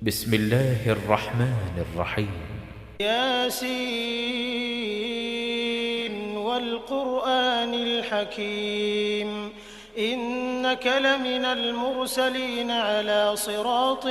بسم الله الرحمن الرحيم. ياسين والقرآن الحكيم إنك لمن المرسلين على صراط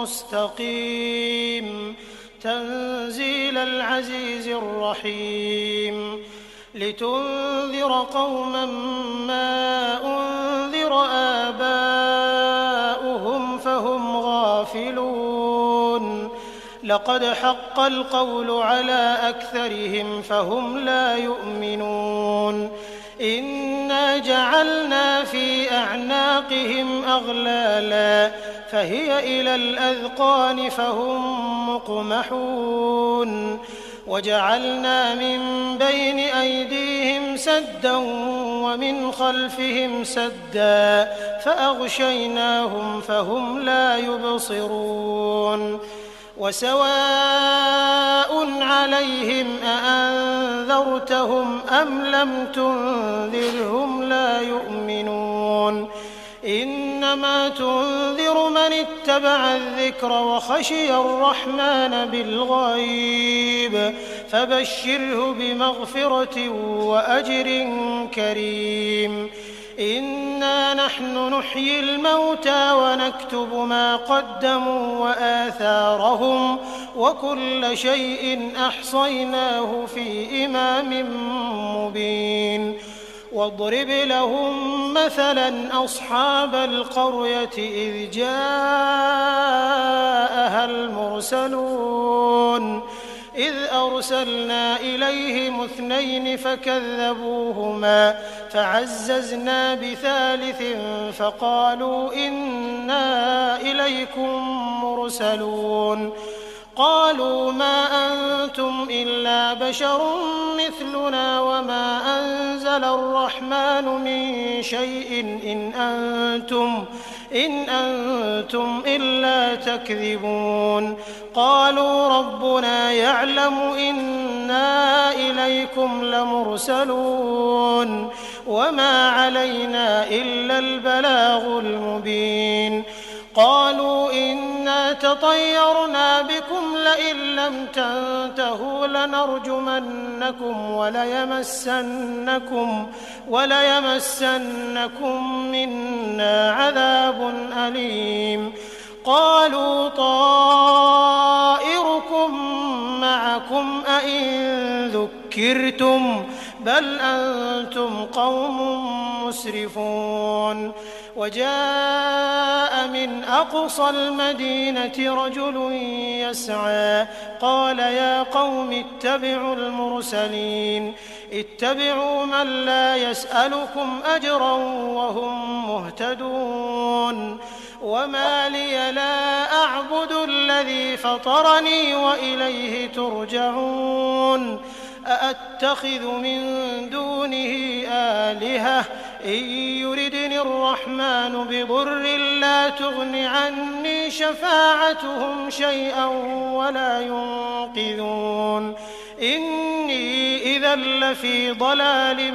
مستقيم تنزيل العزيز الرحيم لتنذر قوما ما أنذر آباؤهم فهم غافلون لقد حق القول على أكثرهم فهم لا يؤمنون إنا جعلنا في أعناقهم أغلالا فهي إلى الأذقان فهم مقمحون وجعلنا من بين أيديهم سدا ومن خلفهم سدا فأغشيناهم فهم لا يبصرون وسواء عليهم أأنذرتهم أم لم تنذرهم لا يؤمنون إنما تنذر من اتبع الذكر وخشي الرحمن بالغيب فبشره بمغفرة وأجر كريم إنا نحن نحيي الموتى ونكتب ما قدموا وآثارهم وكل شيء أحصيناه في إمام مبين واضرب لهم مثلا أصحاب القرية إذ جاءها المرسلون إذ أرسلنا إليهم 2 فكذبوهما فعززنا بثالث فقالوا إنا إليكم مرسلون قالوا ما أنتم إلا بشر مثلنا وما أنزل الرحمن من شيء إن أنتم إلا تكذبون قالوا ربنا يعلم إنا إليكم لمرسلون وما علينا إلا البلاغ المبين قالوا إنا تطيرنا بكم لئن لم تنتهوا لنرجمنكم وليمسنكم منا عذاب أليم قالوا طائركم معكم أئن ذكرتم بل أنتم قوم مسرفون وجاء من أقصى المدينة رجل يسعى قال يا قوم اتبعوا المرسلين اتبعوا من لا يسألكم أجرا وهم مهتدون وما لي لا أعبد الذي فطرني وإليه ترجعون أأتخذ من دونه آلهة إن يردني الرحمن بضر لا تغن عني شفاعتهم شيئا ولا ينقذون إني إذا لفي ضلال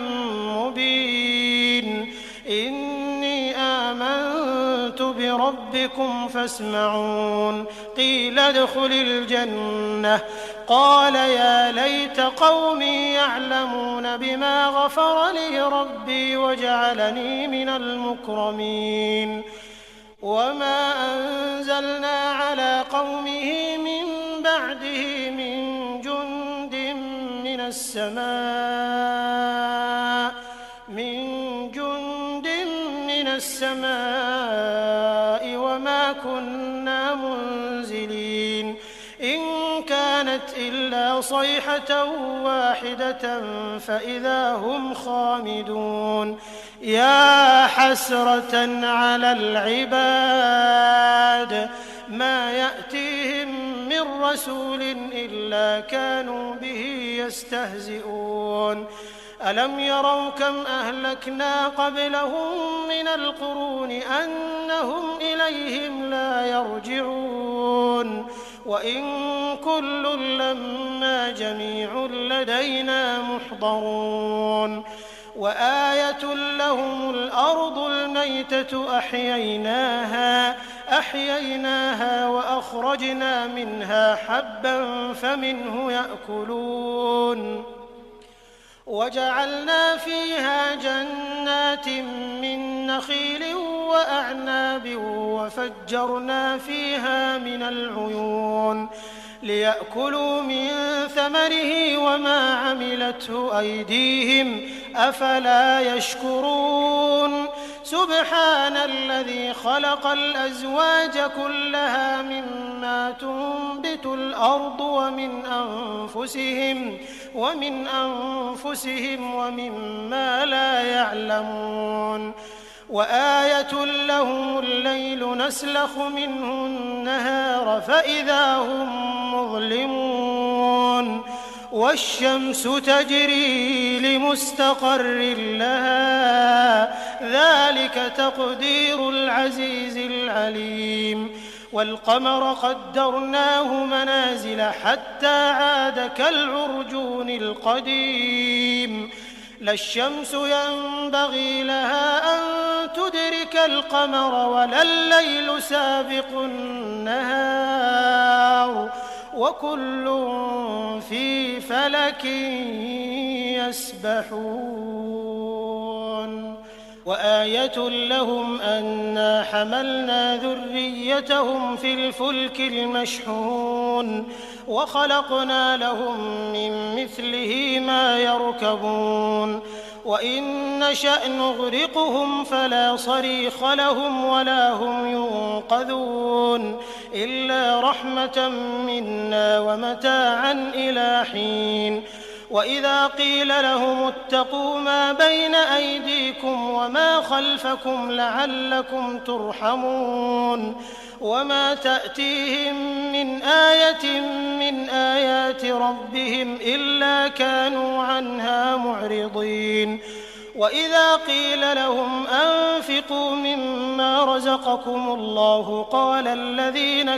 مبين إني آمنت بربكم فاسمعون قيل ادخل الجنة قال يا ليت قومي يعلمون بما غفر لي ربي وجعلني من المكرمين وما أنزلنا على قومه من بعده من جند من السماء وما كنا منزلين إن كانت إلا صيحة واحدة فإذا هم خامدون يا حسرة على العباد ما يأتيهم من رسول إلا كانوا به يستهزئون ألم يروا كم أهلكنا قبلهم من القرون أنهم إليهم لا يرجعون وإن كل لما جميع لدينا محضرون وآية لهم الأرض الميتة أحييناها فأخرجنا منها حبا فمنه يأكلون وجعلنا فيها جنات من نخيل وأعناب وفجرنا فيها من العيون ليأكلوا من ثمره وما عملته أيديهم أفلا يشكرون سبحان الذي خلق الأزواج كلها مما تنبت الأرض ومن أنفسهم ومما لا يعلمون وآية لهم الليل نسلخ منه النهار فإذا هم مظلمون والشمس تجري لمستقر لها ذلك تقدير العزيز العليم والقمر قدرناه منازل حتى عاد كالعرجون القديم لا الشمس ينبغي لها أن تدرك القمر ولا الليل سابق النهار وكل في فلك يسبحون وآية لهم أنا حملنا ذريتهم في الفلك المشحون وخلقنا لهم من مثله ما يركبون وإن نشأ نغرقهم فلا صريخ لهم ولا هم ينقذون إلا رحمة منا ومتاعا إلى حين وإذا قيل لهم اتقوا ما بين أيديكم وما خلفكم لعلكم ترحمون وما تأتيهم من آية من آيات ربهم إلا كانوا عنها معرضين وإذا قيل لهم أنفقوا مما رزقكم الله قال الذين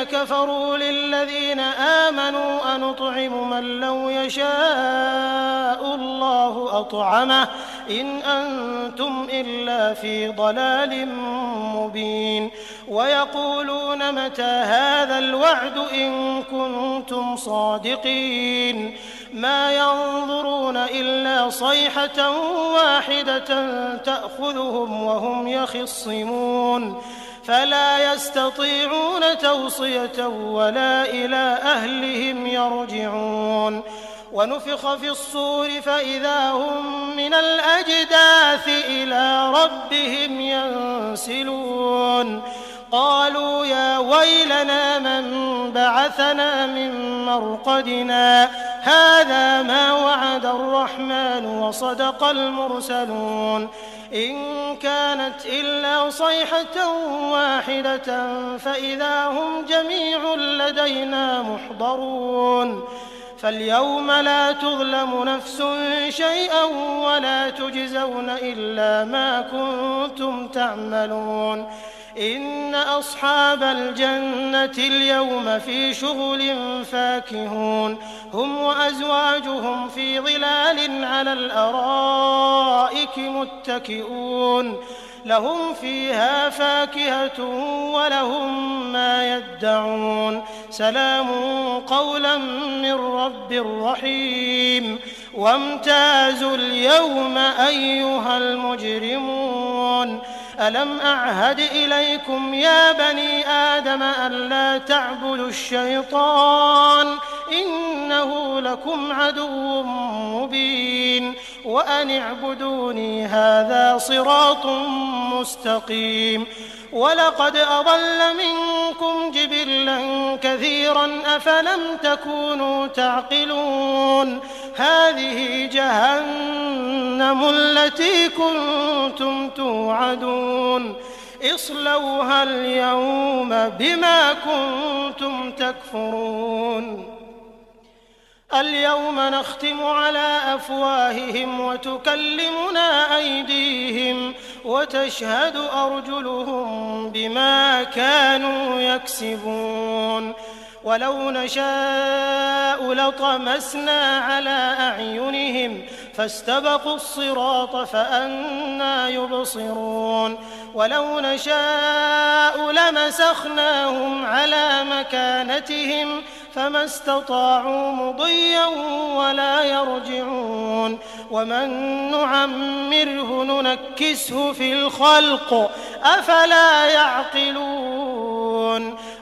كفروا للذين آمنوا أنطعم من لو يشاء الله أطعمه إن أنتم إلا في ضلال مبين ويقولون متى هذا الوعد إن كنتم صادقين ما ينظرون إلا صيحة واحدة تأخذهم وهم يخصمون فلا يستطيعون توصية ولا إلى أهلهم يرجعون ونفخ في الصور فإذا هم من الأجداث إلى ربهم ينسلون قالوا يا ويلنا من بعثنا من مرقدنا هذا ما وعد الرحمن وصدق المرسلون إن كانت إلا صيحة واحدة فإذا هم جميع لدينا محضرون فاليوم لا تظلم نفس شيئا ولا تجزون إلا ما كنتم تعملون إن أصحاب الجنة اليوم في شغل فاكهون هم وأزواجهم في ظلال على الأرائك متكئون لهم فيها فاكهة ولهم ما يدعون سلام قولا من رب رحيم وامتازوا اليوم أيها المجرمون ألم أعهد إليكم يا بني آدم ألا تعبدوا الشيطان إنه لكم عدو مبين وأن اعبدوني هذا صراط مستقيم ولقد أضل منكم جبلا كثيرا أفلم تكونوا تعقلون هذه جهنم التي كنتم توعدون اصلوها اليوم بما كنتم تكفرون اليوم نختم على أفواههم وتكلمنا أيديهم وتشهد أرجلهم بما كانوا يكسبون ولو نشاء لطمسنا على أعينهم فاستبقوا الصراط فأنى يبصرون ولو نشاء لمسخناهم على مكانتهم فما استطاعوا مضيا ولا يرجعون ومن نعمره ننكسه في الخلق أفلا يعقلون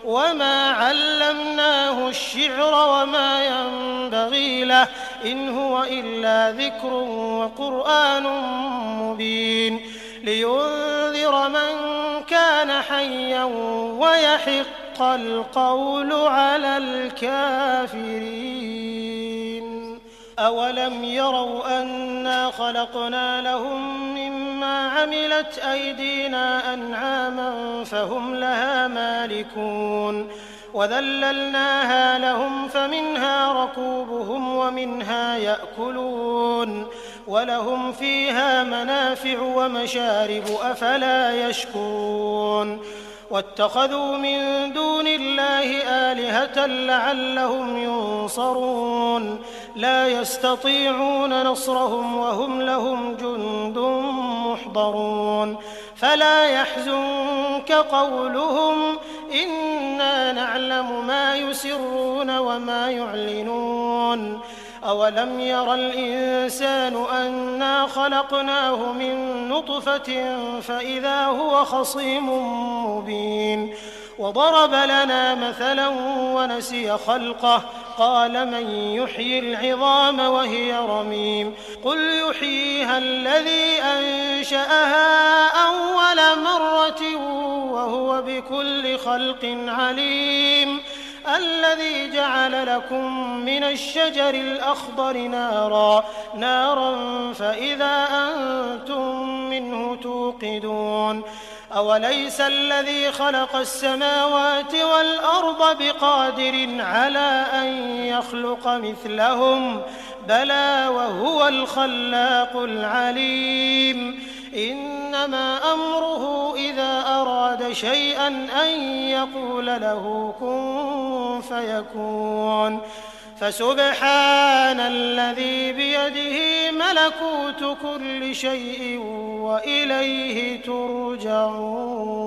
وما علمناه الشعر وما ينبغي له إن هو إلا ذكر وقرآن مبين لينذر من كان حيا ويحق القول على الكافرين أولم يروا أنا خلقنا لهم مما عملت أيدينا أنعاما فهم لها مالكون وذللناها لهم فمنها ركوبهم ومنها يأكلون ولهم فيها منافع ومشارب أفلا يشكرون واتخذوا من دون الله آلهة لعلهم ينصرون لا يستطيعون نصرهم وهم لهم جند محضرون فلا يحزنك قولهم إنا نعلم ما يسرون وما يعلنون أولم ير الإنسان أنا خلقناه من نطفة فإذا هو خصيم مبين وضرب لنا مثلا ونسي خلقه قال من يحيي العظام وهي رميم قل يحييها الذي أنشأها أول مرة وهو بكل خلق عليم الذي جعل لكم من الشجر الأخضر نارا فإذا أنتم منه توقدون أوليس الذي خلق السماوات والأرض بقادر على أن يخلق مثلهم بلى وهو الخلاق العليم إنما أمره إذا أراد شيئا أن يقول له كن فيكون فسبحان الذي بيده ملكوت كل شيء وإليه ترجعون